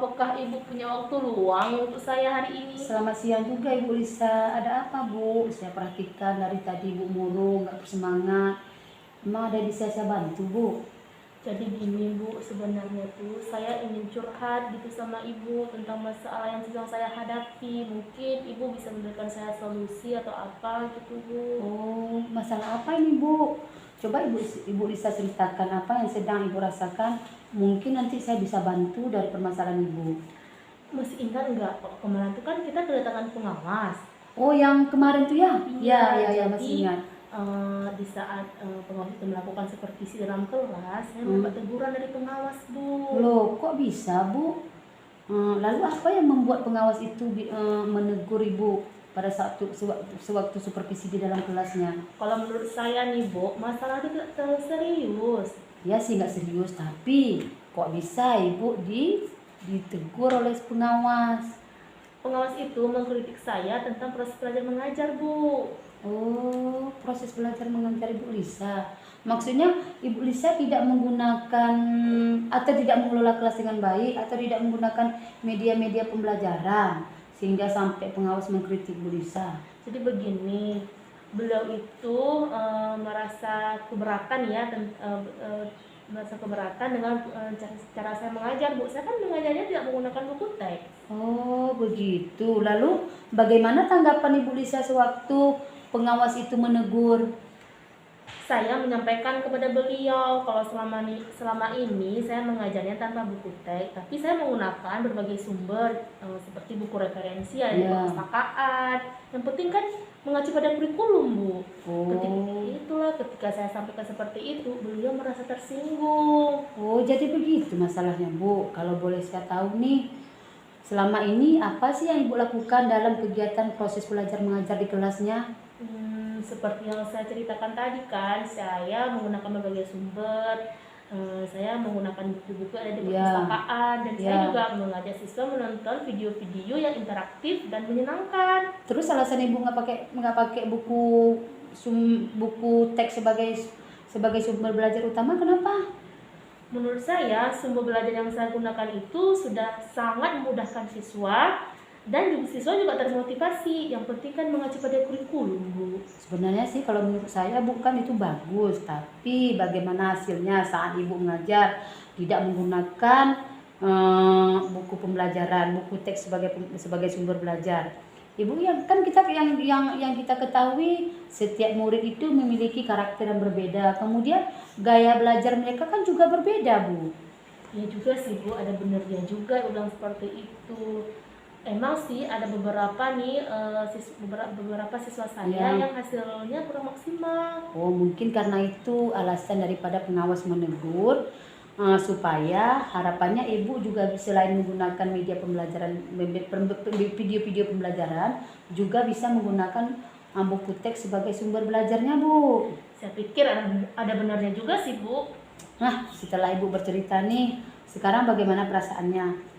apakah Ibu punya waktu luang untuk saya hari ini? Selamat siang juga Ibu Lisa. Ada apa Bu? Saya perhatikan dari tadi Ibu murung, nggak bersemangat. Emang ada yang bisa saya bantu Bu? Jadi gini Bu, sebenarnya tuh saya ingin curhat gitu sama Ibu tentang masalah yang sedang saya hadapi. Mungkin Ibu bisa memberikan saya solusi atau apa gitu Bu. Oh, masalah apa ini Bu? Coba Ibu Lisa ceritakan apa yang sedang Ibu rasakan. Mungkin nanti saya bisa bantu dari permasalahan Ibu. Masih ingat nggak kalau kemarin tuh kan kita kedatangan pengawas. Oh, yang kemarin tuh ya? Iya, Ya, jadi masih ingat. di saat pengawas itu melakukan supervisi dalam kelas, saya Hmm. mendapat teguran dari pengawas Bu. Loh, kok bisa Bu? Lalu apa yang membuat pengawas itu menegur Ibu pada sewaktu supervisi di dalam kelasnya? Kalau menurut saya nih Bu, masalah itu tidak terlalu serius. Ya sih nggak serius, tapi kok bisa Ibu ditegur oleh pengawas? Pengawas itu mengkritik saya tentang proses belajar mengajar Bu. Oh, proses belajar mengajar Ibu Lisa. Maksudnya Ibu Lisa tidak menggunakan atau tidak mengelola kelas dengan baik atau tidak menggunakan media-media pembelajaran sehingga sampai pengawas mengkritik Ibu Lisa. Jadi begini, beliau itu merasa keberatan ya, merasa keberatan dengan cara saya mengajar Bu. Saya kan mengajarnya tidak menggunakan buku teks. Oh, begitu. Lalu bagaimana tanggapan Ibu Lisa sewaktu pengawas itu menegur? Saya menyampaikan kepada beliau kalau selama ini saya mengajarnya tanpa buku teks, tapi saya menggunakan berbagai sumber seperti buku referensi ada di perpustakaan. Yang penting kan mengacu pada kurikulum Bu. Ketika saya sampaikan seperti itu, beliau merasa tersinggung. Oh, jadi begitu masalahnya Bu. Kalau boleh saya tahu nih, selama ini apa sih yang Ibu lakukan dalam kegiatan proses belajar mengajar di kelasnya? Seperti yang saya ceritakan tadi kan, saya menggunakan berbagai sumber, saya menggunakan buku-buku ada di perpustakaan, dan saya juga mengajak siswa menonton video-video yang interaktif dan menyenangkan. Terus alasan Ibu nggak pakai buku teks sebagai sumber belajar utama, kenapa? Menurut saya, sumber belajar yang saya gunakan itu sudah sangat memudahkan siswa, dan siswa juga termotivasi. Yang penting kan mengacu pada kurikulum Bu. Sebenarnya sih kalau menurut saya bukan itu bagus, tapi bagaimana hasilnya saat Ibu mengajar tidak menggunakan buku pembelajaran, buku teks sebagai sumber belajar. Ibu yang kita ketahui setiap murid itu memiliki karakter yang berbeda, kemudian gaya belajar mereka kan juga berbeda Bu. Ya juga sih Bu, ada benernya juga bilang seperti itu. Emang sih ada beberapa siswa saya yang hasilnya kurang maksimal. Oh, mungkin karena itu alasan daripada pengawas menegur, supaya harapannya Ibu juga selain menggunakan media pembelajaran, video-video pembelajaran, juga bisa menggunakan buku teks sebagai sumber belajarnya Bu. Saya pikir ada benarnya juga sih Bu. Nah, setelah Ibu bercerita nih, sekarang bagaimana perasaannya?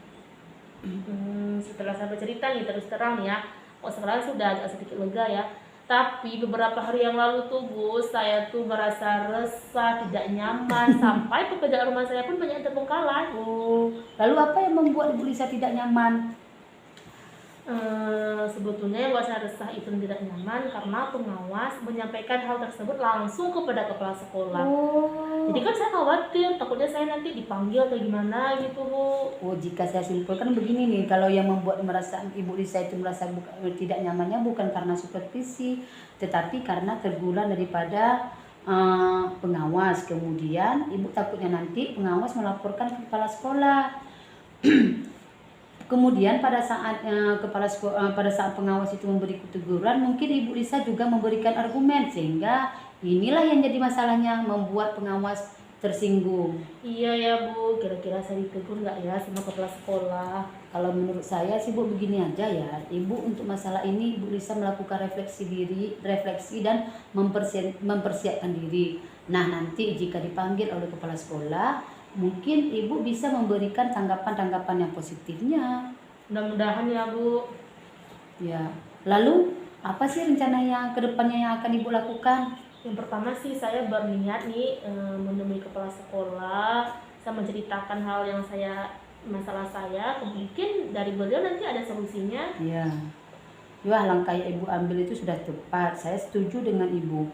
Setelah saya bercerita nih terus terang ya, sekarang sudah agak sedikit lega ya. Tapi beberapa hari yang lalu tuh Bu, saya tuh merasa resah, tidak nyaman, sampai pekerjaan rumah saya pun banyak terbengkalai. Lalu apa yang membuat Ibu Lisa tidak nyaman? Sebetulnya yang buat saya resah itu tidak nyaman karena pengawas menyampaikan hal tersebut langsung kepada kepala sekolah. Jadi kan saya khawatir, takutnya saya nanti dipanggil atau gimana gitu Bu. Oh, jika saya simpulkan begini nih, kalau yang membuat Ibu Lisa itu merasa tidak nyamannya bukan karena supervisi, tetapi karena teguran daripada pengawas. Kemudian Ibu takutnya nanti pengawas melaporkan ke kepala sekolah. Kemudian pada saat pengawas itu memberi teguran, mungkin Ibu Lisa juga memberikan argumen, sehingga inilah yang jadi masalahnya, membuat pengawas tersinggung. Iya ya Bu, kira-kira saya ditegur nggak ya sama kepala sekolah? Kalau menurut saya sih Bu begini aja ya, Ibu untuk masalah ini Ibu Lisa melakukan refleksi dan mempersiapkan diri. Nah, nanti jika dipanggil oleh kepala sekolah, mungkin Ibu bisa memberikan tanggapan-tanggapan yang positifnya. Mudah-mudahan ya Bu. Ya, lalu apa sih rencana yang kedepannya yang akan Ibu lakukan? Yang pertama sih saya berniat nih menemui kepala sekolah, saya menceritakan hal yang saya masalah saya, mungkin dari beliau nanti ada solusinya. Ya, ya langkah yang ibu ambil itu sudah tepat. Saya setuju dengan ibu.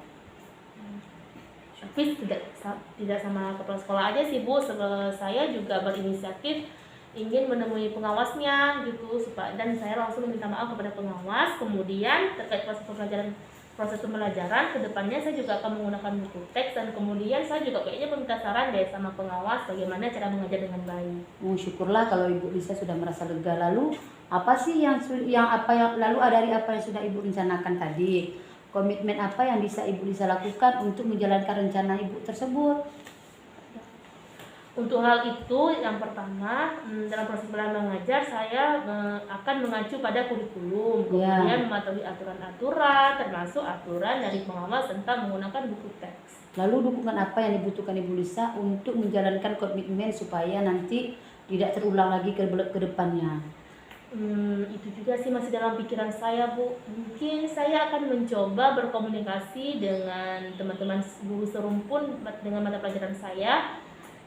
Tapi tidak sama kepala sekolah aja sih Bu, saya juga berinisiatif ingin menemui pengawasnya gitu, dan saya langsung meminta maaf kepada pengawas. Kemudian terkait proses pembelajaran kedepannya saya juga akan menggunakan buku teks, dan kemudian saya juga kayaknya meminta saran deh sama pengawas bagaimana cara mengajar dengan baik. Syukurlah kalau Ibu Lisa sudah merasa lega. Lalu apa sih lalu dari apa yang sudah Ibu rencanakan tadi? Komitmen apa yang bisa Ibu Lisa lakukan untuk menjalankan rencana Ibu tersebut? Untuk hal itu, yang pertama, dalam proses belajar mengajar saya akan mengacu pada kurikulum, kemudian mematuhi aturan-aturan, termasuk aturan dari pengawas tentang menggunakan buku teks. Lalu dukungan apa yang dibutuhkan Ibu Lisa untuk menjalankan komitmen supaya nanti tidak terulang lagi ke depannya? Itu juga sih masih dalam pikiran saya, Bu. Mungkin saya akan mencoba berkomunikasi dengan teman-teman guru serumpun dengan mata pelajaran saya.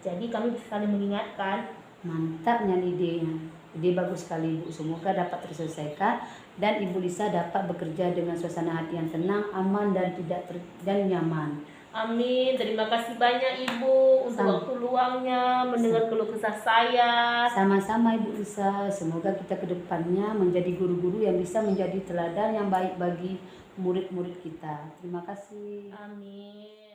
Jadi kami bisa saling mengingatkan. Mantapnya idenya. Ide bagus sekali Ibu. Semoga dapat terselesaikan dan Ibu Lisa dapat bekerja dengan suasana hati yang tenang, aman dan dan nyaman. Amin. Terima kasih banyak Ibu untuk waktu luangnya mendengar keluh kesah saya. Sama-sama Ibu Lisa. Semoga kita ke depannya menjadi guru-guru yang bisa menjadi teladan yang baik bagi murid-murid kita. Terima kasih. Amin.